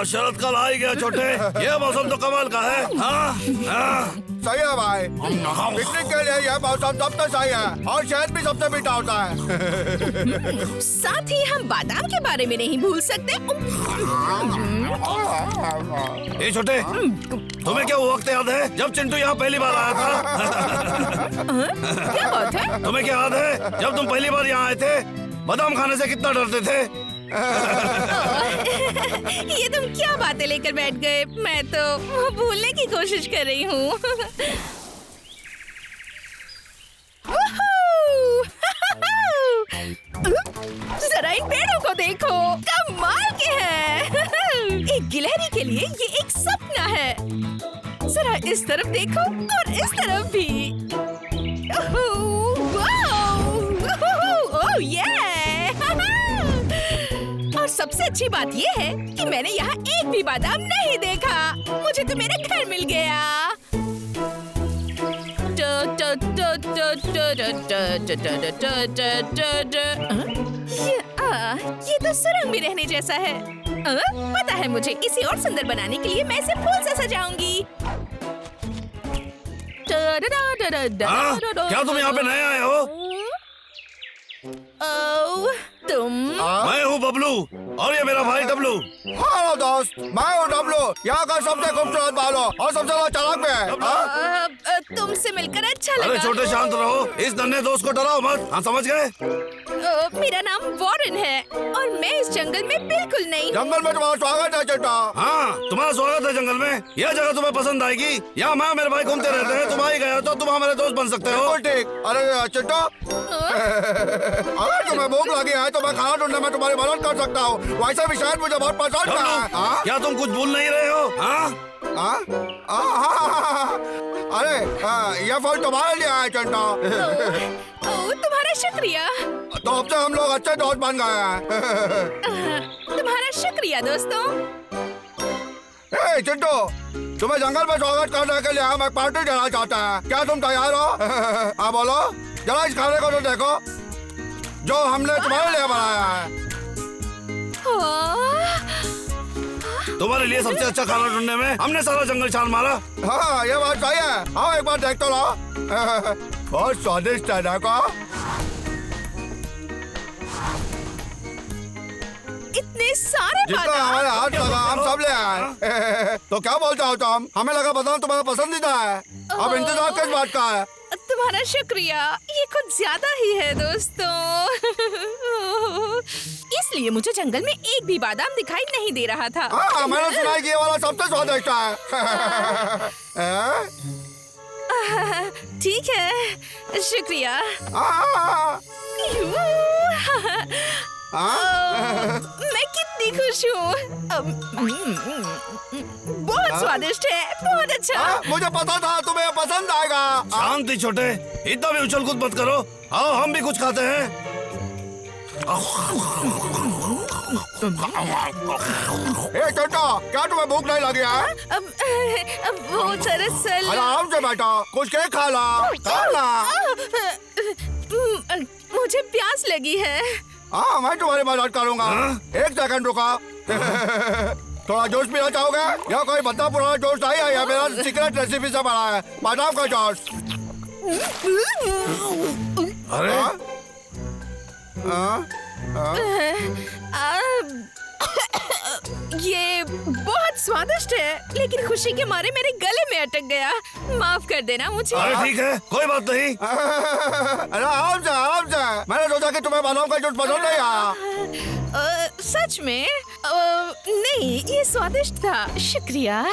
शरद कल आ ही गया छोटे। ये मौसम तो कमाल का है। सही है भाई, पिकनिक के लिए यह मौसम सबसे सही है और शहद भी सबसे मीठा होता है। साथ ही हम बादाम के बारे में नहीं भूल सकते। ये छोटे, तुम्हें क्या वो वक्त याद है जब चिंटू यहाँ पहली बार आया था? क्या बात है? तुम्हें क्या याद है जब तुम पहली बार यहाँ आए थे, बादाम खाने से कितना डरते थे? ये तुम क्या बातें लेकर बैठ गए? मैं तो भूलने की कोशिश कर रही हूँ। जरा इन पेड़ों को देखो, कमाल के हैं। एक गिलहरी के लिए ये एक सपना है। जरा इस तरफ देखो और इस तरफ भी। ओह ये! और सबसे अच्छी बात ये है कि मैंने यहाँ एक भी बादाम नहीं देखा। मुझे तो मेरा घर मिल गया। ये तो सुरंग में रहने जैसा है। पता है मुझे, इसे और सुंदर बनाने के लिए मैं इसे फूल से सजाऊंगी। क्या तुम यहाँ पे नए आए हो? तुम? मैं हूँ बबलू और ये मेरा भाई डब्लू। हेलो दोस्त, मैं हूँ डब्लू, यहाँ का सबसे खूबसूरत बालों और सबसे ज्यादा चालाक भी है। तुमसे मिलकर अच्छा लगा। अरे छोटे शांत रहो, इस नन्हे दोस्त को डराओ मत। हाँ समझ गए? मेरा नाम वॉरेन है और मैं इस जंगल में बिल्कुल नहीं। जंगल में तुम्हारा स्वागत है चिंटू। हाँ तुम्हारा स्वागत है जंगल में। यह जगह तुम्हें पसंद आएगी। यहाँ मैं मेरे भाई घूमते रहते हैं। तुम आ ही गए तो तुम हमारे दोस्त बन सकते हो। ठीक। अरे चिंटू, अगर तुम्हें भूख लगी है तो मैं खाना ढूंढने में तुम्हारी मदद कर सकता हूँ। वैसे भी शायद मुझे बहुत पसंद है। क्या तुम कुछ भूल नहीं रहे हो? अरे ये फल तुम्हारे लिए है चिंटू। तुम्हारा शुक्रिया। तो अब से हम लोग अच्छे दोस्त बन गए हैं। तुम्हारा शुक्रिया दोस्तों। चिंटू, तुम्हें जंगल में स्वागत करने के लिए हम एक पार्टी देना चाहते हैं। क्या तुम तैयार हो? हाँ बोलो, जरा इस खाने को तो देखो जो हमने तुम्हारे लिए बनाया है। तुम्हारे लिए सबसे अच्छा खाना ढूंढने में हमने सारा जंगल छान मारा। हाँ ये बात सही है। हाँ एक बार देख तो लो। बहुत स्वादिष्ट है देखो। इतने सारे जितना हमारे हाथ लगा हम सब ले आए। तो क्या बोलते हो तुम? हमें लगा बादाम तुम्हारा पसंदीदा है। अब इंतजार किस बात का है? तुम्हारा शुक्रिया, ये कुछ ज्यादा ही है दोस्तों। इसलिए मुझे जंगल में एक भी बादाम दिखाई नहीं दे रहा था। मैंने सुना है कि ये वाला सबसे स्वादिष्ट है। ठीक है, शुक्रिया। मैं कितनी खुश हूँ। बहुत स्वादिष्ट है, बहुत अच्छा। मुझे पता था तुम्हें पसंद आएगा। शांति छोटे, इतना भी उछल कूद मत करो। आओ हम भी कुछ खाते हैं। छोटा, क्या तुम्हें भूख नहीं लगी है? वो दरअसल। आराम से बैठो, कुछ केक खा ला। मुझे प्यास लगी है। हाँ मैं तुम्हारी मदद करूँगा। एक सेकंड रुको। थोड़ा जूस पीना चाहोगे? या कोई बता पुराना जूस नहीं है, या मेरा सीक्रेट रेसिपी से बना है, बादाम का जूस। अरे ये बहुत स्वादिष्ट है, लेकिन खुशी के मारे मेरे गले में अटक गया। माफ कर देना मुझे। अरे ठीक है, कोई बात नहीं। अरे आराम से। मैंने सोचा कि तुम्हें बादाम का जूस पसंद नहीं आया। सच में? नहीं, ये स्वादिष्ट था। शुक्रिया।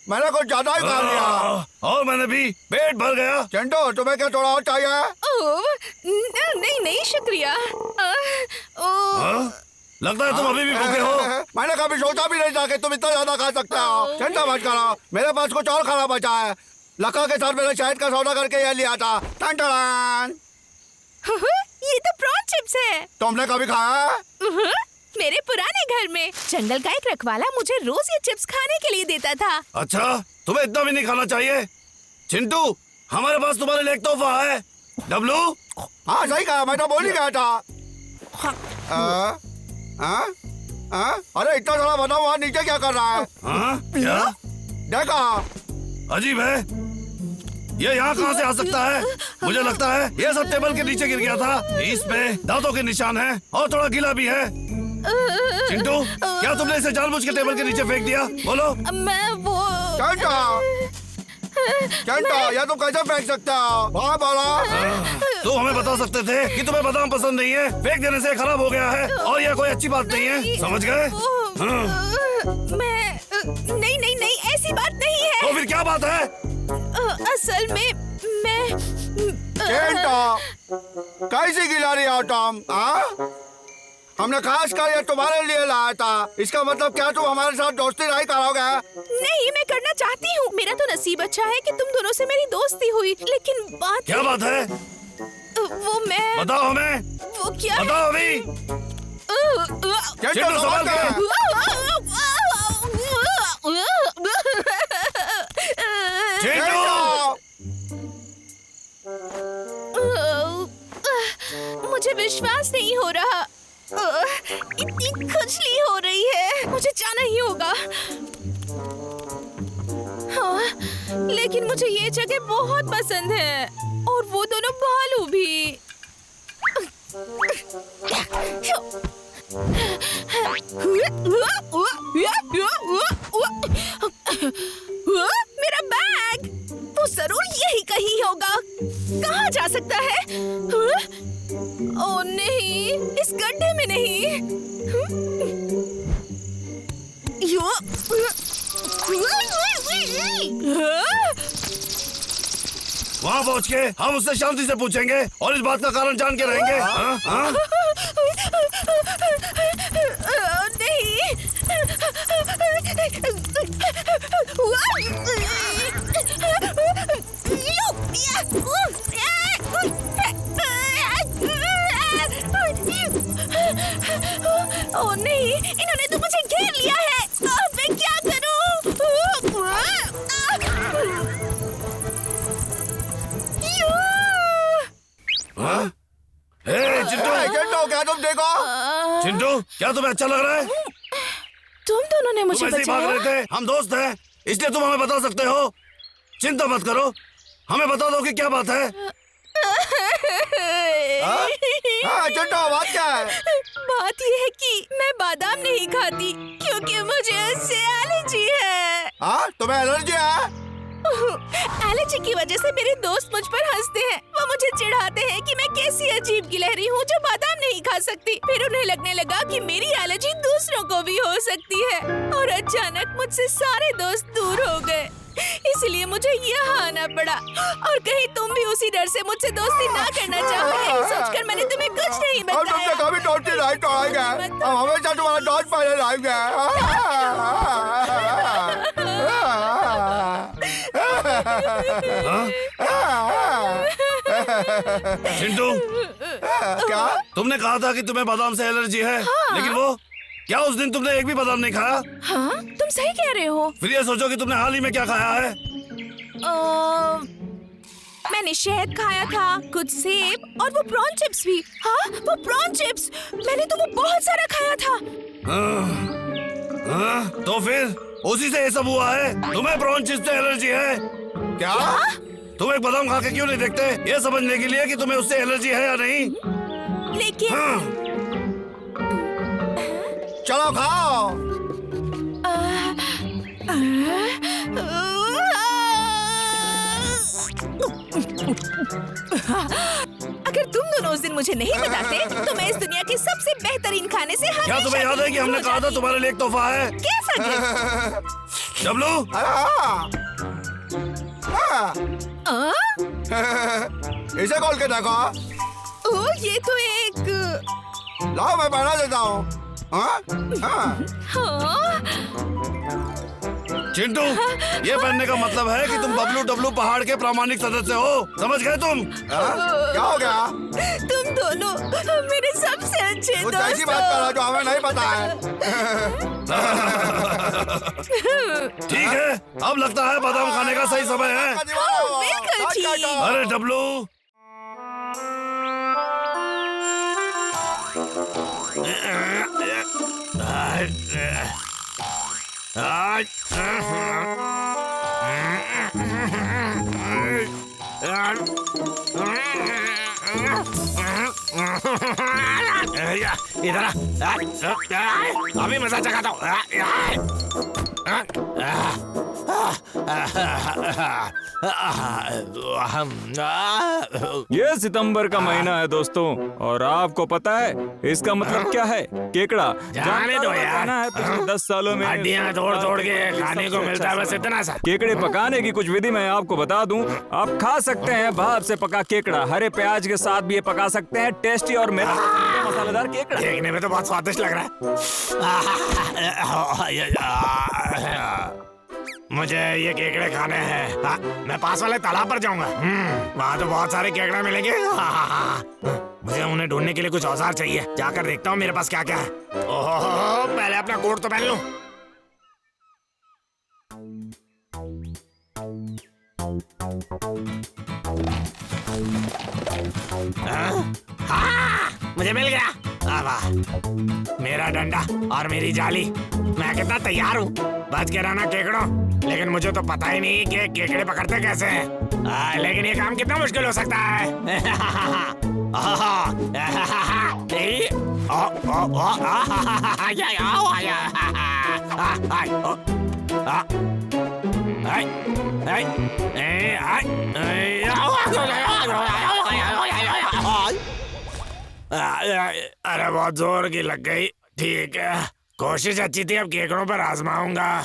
मैंने कुछ ज्यादा ही खा लिया। और मैंने भी, पेट भर गया। चिंटू, तुम्हें क्या थोड़ा और चाहिए? नहीं शुक्रिया। लगता है तुम अभी भी भूखे हो। मैंने कभी सोचा भी नहीं था कि तुम इतना ज्यादा खा सकते हो। चिंता मत करो, मेरे पास कुछ और खाना बचा है। लखा के साथ मैंने शहद का सौदा करके ये लिया था। ये तो प्रॉन चिप्स है। तुमने कभी खाया? मेरे पुराने घर में जंगल का एक रखवाला मुझे रोज ये चिप्स खाने के लिए देता था। अच्छा, तुम्हें इतना भी नहीं खाना चाहिए। चिंटू, हमारे पास तुम्हारे लिए एक तोहफा है। डब्लू। हाँ सही कहा, मैं तो बोल ही गया था। अरे इतना सारा बताओ वहाँ नीचे क्या कर रहा है? हाँ क्या? देखा अजीब है, ये यहाँ कहाँ से आ सकता है? मुझे लगता है ये सब टेबल के नीचे गिर गया था। इस पे दांतों के निशान हैं और थोड़ा गीला भी है। चिंटू, क्या तुमने इसे जानबूझ के टेबल के नीचे फेंक दिया? बोलो। मैं वो चंटा, ये तुम कैसे फेंक सकते हो? हाँ बोलो। तुम हमें बता सकते थे कि तुम्हें बादाम पसंद नहीं है। फेंक देने से खराब हो गया है और यह कोई अच्छी बात नहीं है, समझ गए? मैं नहीं नहीं नहीं, ऐसी बात नहीं है। तो फिर क्या बात है? असल में मैं चंटा, कैसी गिला रही हो तुम? हमने खास कर ये तुम्हारे लिए लाया था। इसका मतलब क्या तुम हमारे साथ दोस्ती नहीं करोगे? नहीं, मैं करना चाहती हूँ। मेरा तो नसीब अच्छा है कि तुम दोनों से मेरी दोस्ती हुई। लेकिन बात क्या बात है? वो मैं बताओ हमें। वो क्या है? बताओ अभी। चिंटू, सवाल क्या है? चिंटू! मुझे विश्वास नहीं हो रहा। इतनी खुजली हो रही है, मुझे जाना ही होगा। हाँ, लेकिन मुझे ये जगह बहुत पसंद है और वो दोनों भालू भी। मेरा बैग, वो जरूर यही कहीं होगा। कहाँ जा सकता है? ओह नहीं, इस गड्ढे में नहीं। वहाँ पहुँच के हम उससे शांति से पूछेंगे और इस बात का कारण जान के रहेंगे। हाँ? हाँ? ओह नहीं, इन्होंने तो मुझे घेर लिया है। मैं क्या करूं? हाँ? चिंटू, चिंटू, क्या तुम देखो? चिंटू, क्या तुम्हें अच्छा लग रहा है? तुम दोनों ने मुझे तुम ऐसे ही भाग बचाया। रहे थे, हम दोस्त हैं, इसलिए तुम हमें बता सकते हो। चिंता मत करो, हमें बता दो कि क्या बात है। चिंटू, बात क्या है? बात यह है कि मैं बादाम नहीं खाती क्योंकि मुझे उससे एलर्जी है। तुम्हें एलर्जी है? एलर्जी की वजह से मेरे दोस्त मुझ पर हंसते हैं। वो मुझे चिढ़ाते हैं कि मैं कैसी अजीब गिलहरी हूँ जो बादाम नहीं खा सकती। फिर उन्हें लगने लगा कि मेरी एलर्जी दूसरों को भी हो सकती है और अचानक मुझसे सारे दोस्त दूर हो गए। इसलिए मुझे यहाँ आना पड़ा और कहीं तुम भी उसी डर से मुझसे दोस्ती ना करना चाहो, सोचकर मैंने तुम्हें कुछ नहीं हम तुमसे बताया। कभी दोस्ती नहीं तोड़ेंगे। हम हमेशा तुम्हारा दोस्त बने रहेंगे। चिंटू, क्या? तुमने कहा था कि तुम्हें बादाम से एलर्जी है, लेकिन वो क्या उस दिन तुमने एक भी बादाम नहीं खाया? हाँ, तुम सही कह रहे हो। फिर ये सोचो कि तुमने हाल ही में क्या खाया है। मैंने शहद खाया था, कुछ सेब और वो प्रॉन चिप्स भी। हाँ, वो प्रॉन चिप्स, मैंने तो वो बहुत सारा खाया था। तो फिर उसी से ये सब हुआ है। तुम्हें प्रॉन चिप्स से एलर्जी है। क्या? तुम एक बादाम खा के क्यों नहीं देखते, ये समझने के लिए कि तुम्हें उससे एलर्जी है या नहीं। लेकिन चलो खाओ। अगर तुम दोनों उस दिन मुझे नहीं बताते तो मैं इस दुनिया के सबसे बेहतरीन खाने से क्या तुम्हें याद है कि हमने कहा था तुम्हारे लिए एक तोहफा है? कैसा गिफ्ट? डब्लू, इसे खोल के देखो। ओह, ये तो एक लाओ, मैं पहना देता हूँ। हाँ? चिंटू, ये पहनने का मतलब है कि तुम बबलू डब्लू पहाड़ के प्रामाणिक सदस्य हो, समझ गए तुम? क्या हो गया? तुम दोनों मेरे सबसे अच्छे कुछ दोस्त ऐसी बात हो। करो जो हमें नहीं पता है। ठीक है, अब लगता है बादाम खाने का सही समय है। बिल्कुल ठीक। अरे डब्लू, इधर अभी मजा चखाता हूँ। ये सितंबर का महीना है दोस्तों, और आपको पता है इसका मतलब क्या है? केकड़ा। जाने दो यार। खाना है पिछले 10 सालों में हड्डियाँ तोड़ तोड़ के खाने को मिलता है, बस इतना सा। केकड़े पकाने की कुछ विधि मैं आपको बता दूं। आप खा सकते हैं भाप से पका केकड़ा, हरे प्याज के साथ भी ये पका सकते हैं। टेस्टी और मसालेदार केकड़ा। देखने में तो बहुत स्वादिष्ट लग रहा है। मुझे ये केकड़े खाने हैं। हाँ, मैं पास वाले तालाब पर जाऊंगा। वहाँ तो बहुत सारे केकड़े मिलेंगे। मुझे उन्हें ढूंढने के लिए कुछ औजार चाहिए। जाकर देखता हूँ मेरे पास क्या क्या है। ओह, पहले अपना कोट तो पहन लूं। हाँ, मुझे मिल गया। वाह, मेरा डंडा और मेरी जाली। मैं कितना तैयार हूँ। बच के रहना केकड़ों। लेकिन मुझे तो पता ही नहीं कि केकड़े पकड़ते कैसे हैं। लेकिन ये काम कितना मुश्किल हो सकता है। अरे बहुत जोर की लग गई। ठीक है, कोशिश अच्छी थी, अब केकड़ों पर आजमाऊंगा।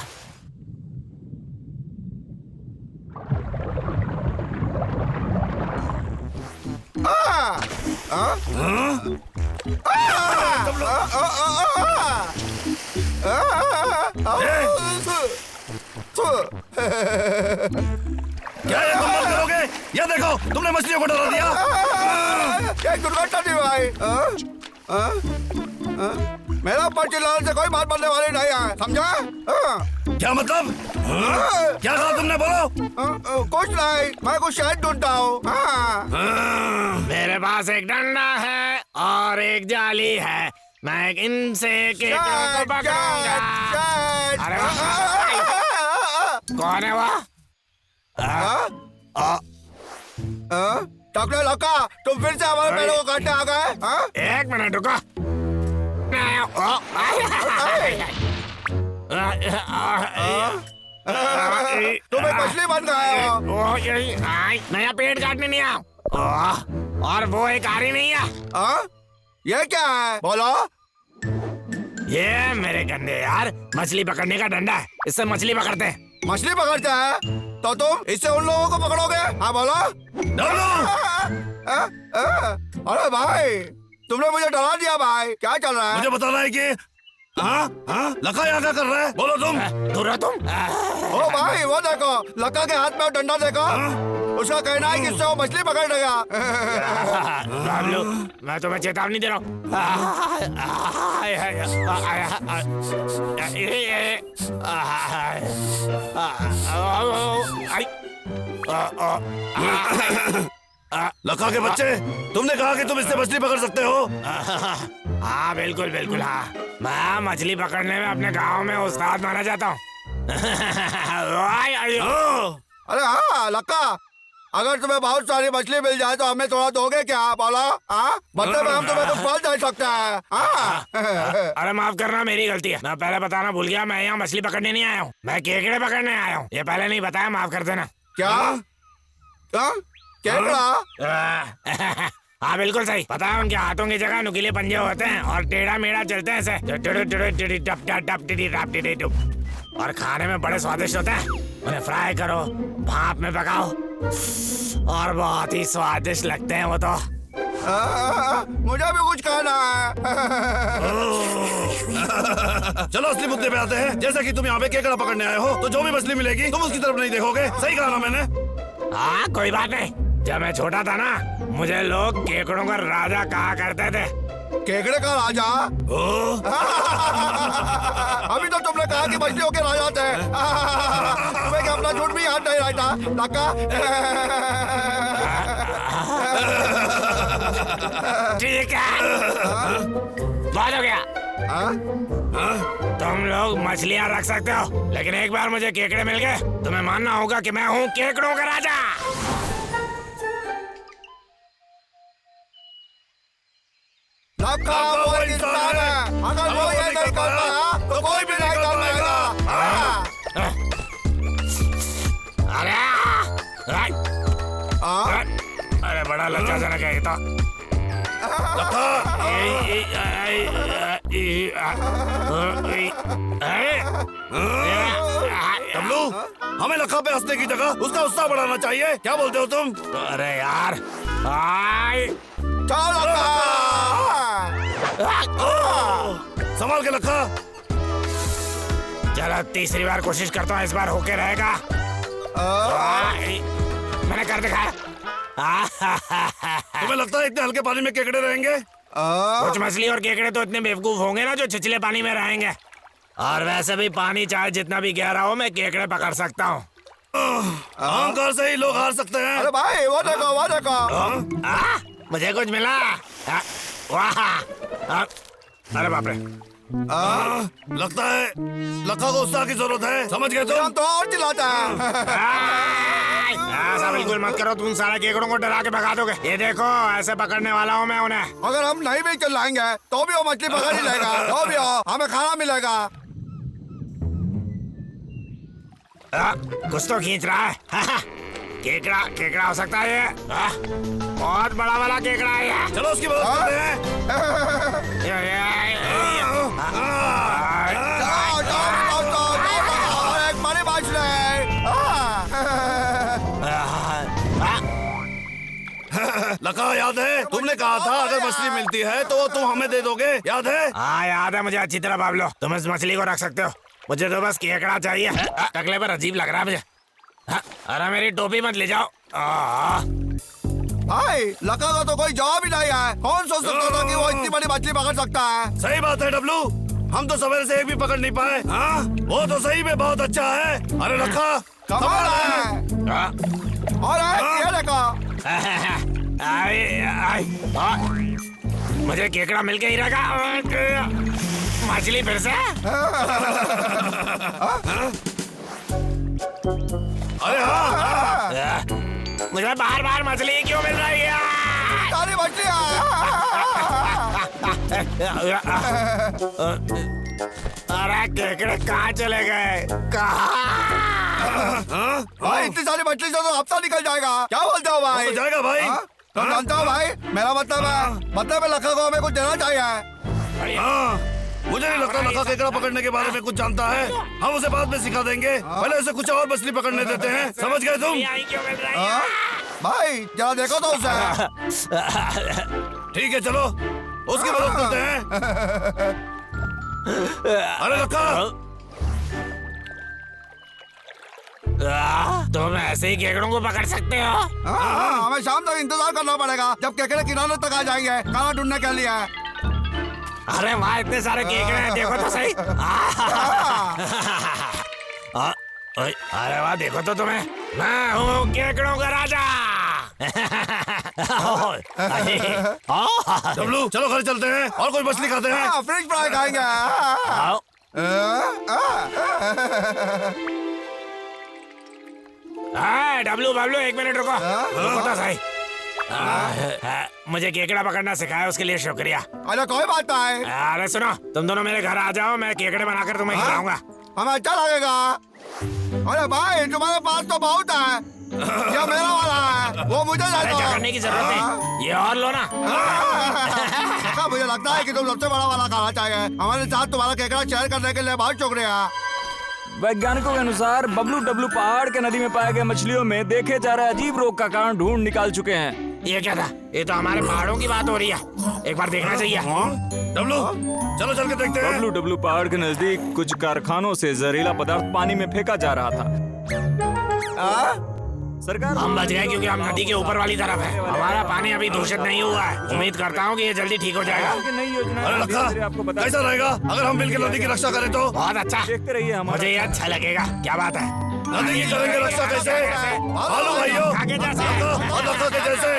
क्या ये तुम बंद करोगे? ये देखो, तुमने मछलियों को डरा दिया। ये दुर्घटना थी भाई। मेरा पर्ची लाने से कोई बात बनने वाली नहीं है, समझा? क्या मतलब? क्या कहा तुमने? बोलो। कुछ नहीं, मैं कुछ शहद ढूंढता हूँ। मेरे पास एक डंडा है और एक जाली है। मैं इनसे केकड़ों को पकड़ूंगा। अरे कौन है वह? टकले लड़का, तुम फिर से हमारे पेड़ों को काटने आ गए? एक मिनट रुको। तुम एक मछली बन गए हो। नया पेड़ काटने नहीं आया। और वो एक आरी नहीं है। ये क्या है? बोलो। ये मेरे गंदे यार मछली पकड़ने का डंडा है। इससे मछली पकड़ते हैं। मछली पकड़ते हैं तो तुम इससे उन लोगों को पकड़ोगे? हाँ बोलो। अरे भाई, तुमने मुझे डरा दिया भाई। क्या चल रहा है? मुझे बताना है कि लका यहाँ क्या कर रहा है? बोलो तुम। दूर रहो तुम। ओ भाई, वो देखो, लका के हाथ में वो डंडा देखो। उसका कहना है कि इससे वो मछली पकड़ लेगा। बाबलू, मैं तुम्हें चेतावनी दे रहा हूँ। लका के बच्चे, तुमने कहा कि तुम इससे मछली पकड़ सकते हो। हाँ बिल्कुल बिल्कुल। हाँ, मैं मछली पकड़ने में अपने गांव में उस्ताद माना जाता हूँ। अरे हाँ लका, अगर तुम्हें बहुत सारी मछली मिल जाए तो हमें थोड़ा दोगे क्या? बोलो। बदले में हम तुम्हें कुछ फल दे सकते हैं। अरे माफ करना, मेरी गलती है। मैं पहले बताना भूल गया। मैं यहाँ मछली पकड़ने नहीं आया हूँ, मैं केकड़े पकड़ने आया हूँ। ये पहले नहीं बताया, माफ कर देना। क्या? केकड़ा? हाँ बिल्कुल सही। पता है, उनके हाथों की जगह नुकीले पंजे होते हैं और टेढ़ा मेढ़ा चलते हैं ऐसे। और खाने में बड़े स्वादिष्ट होते हैं। उन्हें फ्राई करो, भाप में पकाओ, और बहुत ही स्वादिष्ट लगते हैं वो तो। मुझे भी कुछ खाना है। चलो असली मुद्दे पे आते हैं। जैसा कि तुम यहाँ पे केकड़ा पकड़ने आए हो, तो जो भी मछली मिलेगी तुम उसकी तरफ नहीं देखोगे। सही कहा ना मैंने? हाँ कोई बात नहीं। जब मैं छोटा था ना, मुझे लोग केकड़ों का राजा कहा करते थे। केकड़े का राजा? अभी तो तुमने कहा कि मछलियों के राजा थे। तुम्हें क्या अपना झूठ भी याद नहीं रहता? लका, ठीक है, बहुत हो गया। तुम लोग मछलियाँ रख सकते हो, लेकिन एक बार मुझे केकड़े मिल गए तुम्हें मानना होगा कि मैं हूँ केकड़ों का राजा। लखा वो इंसान है, अगर वो ये नहीं कर पाया तो कोई भी नहीं कर पाएगा। अरे बड़ा लज्जाजनक है ये तो। डब्लू, हमें लखा पे हंसने की जगह उसका उत्साह बढ़ाना चाहिए। क्या बोलते हो तुम? अरे यार, चलो संभाल के लखा। चलो तीसरी बार कोशिश करता हूँ, इस बार होके रहेगा। मैंने कर दिखाया। तुम्हें लगता है इतने हल्के पानी में केकड़े रहेंगे? कुछ मछली और केकड़े तो इतने बेवकूफ होंगे ना जो छिछले पानी में रहेंगे। और वैसे भी पानी चाहे जितना भी गहरा हो, मैं केकड़े पकड़ सकता हूँ। अहंकार से ही लोग हार सकते हैं। अरे भाई वो देखो। मुझे कुछ मिला। वाह, अरे बाप रे। लगता है लखा को उत्साह की जरूरत है। समझ गए हम तुम? तो और चिल्लाता है। ऐसा बिल्कुल मत करो, तुम सारे केकड़ों को डरा के भगा दोगे। ये देखो, ऐसे पकड़ने वाला हूँ मैं उन्हें। अगर हम नहीं भी चिल्लाएंगे तो भी वो मछली पकड़ ही लेगा। तो भी हो, हमें खाना मिलेगा। कुछ तो खींच रहा है। केकड़ा केकड़ा हो सकता है ये। बहुत बड़ा वाला केकड़ा है ये। चलो उसकी मदद करते हैं। और एक बड़ी मछली। लखा, याद है तुमने कहा था अगर मछली मिलती है तो तुम हमें दे दोगे? याद है? हाँ याद है मुझे अच्छी तरह। बाबलो, तुम इस मछली को रख सकते हो, मुझे तो बस केकड़ा चाहिए। टकले पर अजीब लग रहा है मुझे। अरे मेरी टोपी मत ले जाओ। भाई लखा का तो कोई जवाब ही नहीं है। कौन सोच सकता था कि वो इतनी बड़ी मछली पकड़ सकता है। सही बात है डब्लू, हम तो सवेरे से एक भी पकड़ नहीं पाए। हाँ, वो तो सही में बहुत अच्छा है। अरे लखा, कमाल है। और ये देखो, मुझे केकड़ा मिल के ही रहेगा। मछली फिर से। अरे हाँ, मुझे बार बार मछली क्यों मिल रही है? सारी मछलियाँ। अरे केकड़े कहाँ चले गए? कहाँ? भाई इतनी सारी मछली से तो हफ्ता निकल जाएगा। क्या बोलते हो भाई? हो जाएगा भाई। तुम जानते हो भाई, मेरा मतलब है लखा को हमें कुछ देना चाहिए। हाँ, मुझे नहीं लगता लखा केकड़ा पकड़ने के बारे में कुछ जानता है। हम उसे बाद में सिखा देंगे, पहले उसे कुछ और मछली पकड़ने देते हैं। समझ गए तुम? क्यों मिल रही है? भाई जरा देखो तो उसे। ठीक है, चलो उसकी मदद करते हैं। अरे लखा, तुम ऐसे ही केकड़ों को पकड़ सकते हो? हमें शाम तक इंतजार करना पड़ेगा जब केकड़े किनारे तक आ जाएंगे खाना ढूंढने के लिए। अरे वहाँ इतने सारे केकड़े हैं, देखो तो सही। अरे वाह, देखो तो तुम्हें, मैं हूँ केकड़ों का राजा। डब्लू चलो घर चलते हैं और कोई मछली खाते हैं। फ्रेंच फ्राई खाएंगे। डब्लू बबलू, एक मिनट रुको। रुको तो सही। मुझे केकड़ा पकड़ना सिखाया उसके लिए शुक्रिया। अरे कोई बात नहीं। अरे सुनो, तुम दोनों मेरे घर आ जाओ, मैं केकड़े बनाकर तुम्हें खिलाऊंगा। हमें अच्छा लगेगा। अरे भाई तुम्हारे पास तो बहुत है, ये मेरा वाला है, वो मुझे अरे क्या करने की जरूरत है, ये और लो ना। मुझे लगता है कि तुम सबसे बड़ा वाला खाना चाहिए। हमारे साथ तुम्हारा केकड़ा शेयर करने के लिए बहुत शुक्रिया। वैज्ञानिकों के अनुसार बबलू डब्लू पहाड़ के नदी में पाए गए मछलियों में देखे जा रहे अजीब रोग का कारण ढूंढ निकाल चुके हैं। ये क्या था? ये तो हमारे पहाड़ों की बात हो रही है, एक बार देखना चाहिए। डब्लू चलो चल के देखते हैं। बबलू डब्लू पहाड़ के नजदीक कुछ कारखानों से जहरीला पदार्थ पानी में फेंका जा रहा था। सरकार, हम बच गए क्योंकि हम नदी के ऊपर वाली तरफ है। हमारा पानी अभी दूषित नहीं हुआ है। उम्मीद करता हूँ कि ये जल्दी ठीक हो जाएगा। नई योजना अरे लखा, कैसा रहेगा अगर हम मिलकर नदी की रक्षा करें तो? बहुत अच्छा, देखते रहिए हमारा। मुझे ये अच्छा लगेगा। क्या बात है? नदी की करेंगे रक्षा कैसे? भालू भाइयों, आगे जैसे। लखा और लखा के जैसे।